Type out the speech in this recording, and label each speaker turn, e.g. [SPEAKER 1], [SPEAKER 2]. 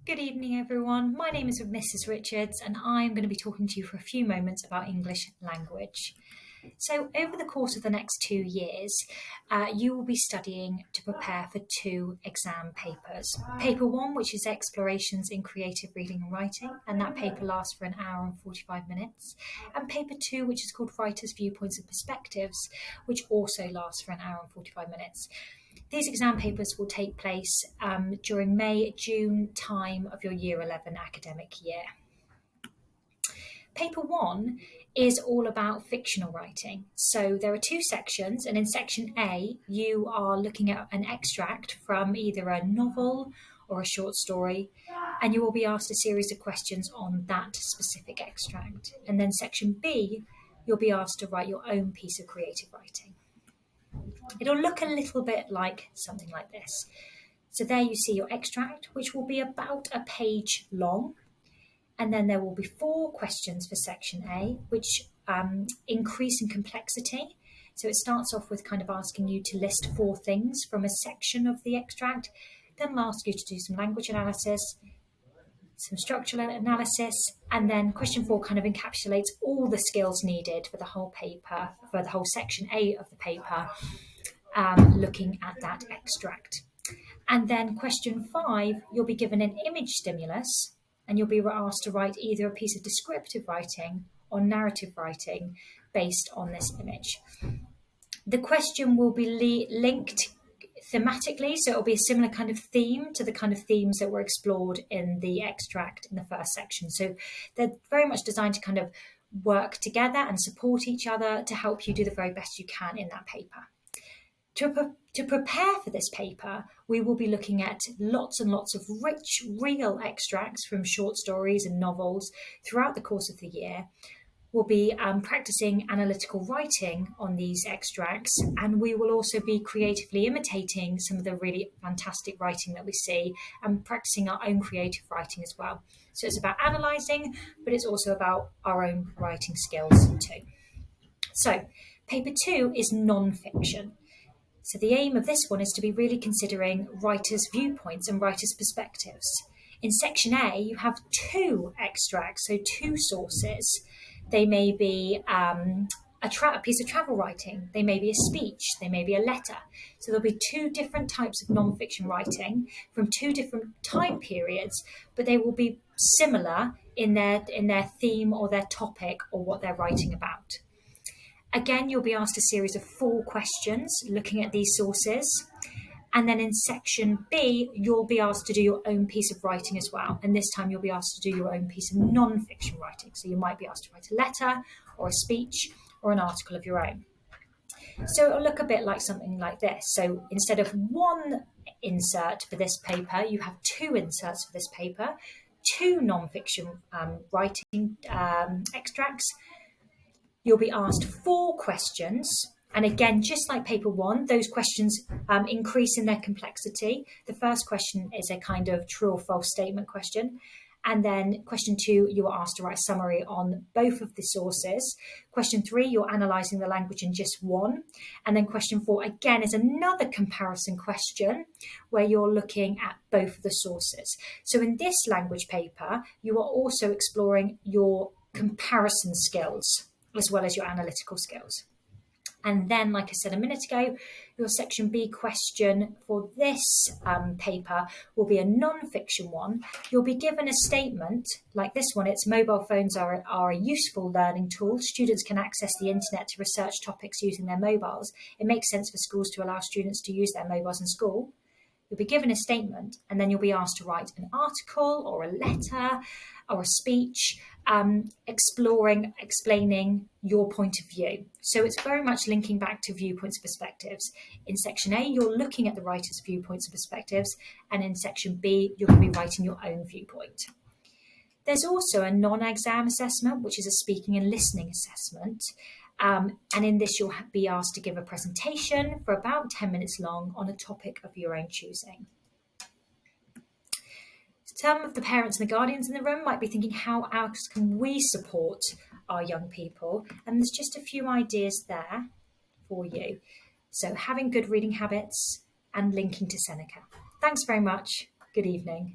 [SPEAKER 1] Good evening, everyone. My name is Mrs. Richards, and I'm going to be talking to you for a few moments about English language. So, over the course of the next 2 years, you will be studying to prepare for 2 exam papers. Paper 1, which is Explorations in Creative Reading and Writing, and that paper lasts for an hour and 45 minutes. And Paper 2, which is called Writers' Viewpoints and Perspectives, which also lasts for an hour and 45 minutes. These exam papers will take place during May-June time of your Year 11 academic year. Paper 1 is all about fictional writing. So there are 2 sections, and in section A, you are looking at an extract from either a novel or a short story, and you will be asked a series of questions on that specific extract. And then section B, you'll be asked to write your own piece of creative writing. It'll look a little bit like something like this. So there you see your extract, which will be about a page long. And then there will be 4 questions for section A, which increase in complexity. So it starts off with kind of asking you to list 4 things from a section of the extract. Then it'll ask you to do some language analysis, some structural analysis, and then question 4 kind of encapsulates all the skills needed for the whole paper, for the whole section A of the paper, looking at that extract. And then question 5, you'll be given an image stimulus, and you'll be asked to write either a piece of descriptive writing or narrative writing based on this image. The question will be linked thematically, so it'll be a similar kind of theme to the kind of themes that were explored in the extract in the first section. So they're very much designed to kind of work together and support each other to help you do the very best you can in that paper. To prepare for this paper, we will be looking at lots and lots of rich, real extracts from short stories and novels throughout the course of the year. We'll be practicing analytical writing on these extracts, and we will also be creatively imitating some of the really fantastic writing that we see and practicing our own creative writing as well. So it's about analysing, but it's also about our own writing skills too. So paper 2 is non-fiction. So the aim of this one is to be really considering writers' viewpoints and writers' perspectives. In section A, you have 2 extracts, so 2 sources. They may be a piece of travel writing, they may be a speech, they may be a letter. So there'll be 2 different types of non-fiction writing from 2 different time periods, but they will be similar in their theme or their topic or what they're writing about. Again, you'll be asked a series of 4 questions looking at these sources. And then in section B, you'll be asked to do your own piece of writing as well. And this time you'll be asked to do your own piece of non-fiction writing. So you might be asked to write a letter or a speech or an article of your own. So it'll look a bit like something like this. So instead of 1 insert for this paper, you have 2 inserts for this paper, 2 non-fiction writing extracts. You'll be asked 4 questions. And again, just like paper 1, those questions increase in their complexity. The first question is a kind of true or false statement question. And then question 2, you are asked to write a summary on both of the sources. Question 3, you're analysing the language in just 1. And then question 4, again, is another comparison question where you're looking at both of the sources. So in this language paper, you are also exploring your comparison skills as well as your analytical skills. And then, like I said a minute ago, your section B question for this paper will be a non-fiction one. You'll be given a statement like this one. It's mobile phones are a useful learning tool. Students can access the internet to research topics using their mobiles. It makes sense for schools to allow students to use their mobiles in school. You'll be given a statement, and then you'll be asked to write an article or a letter or a speech explaining your point of view. So it's very much linking back to viewpoints and perspectives. In section A, you're looking at the writer's viewpoints and perspectives, and in section B, you're going to be writing your own viewpoint. There's also a non-exam assessment, which is a speaking and listening assessment. And in this, you'll be asked to give a presentation for about 10 minutes long on a topic of your own choosing. Some of the parents and the guardians in the room might be thinking, how else can we support our young people? And there's just a few ideas there for you. So having good reading habits and linking to Seneca. Thanks very much. Good evening.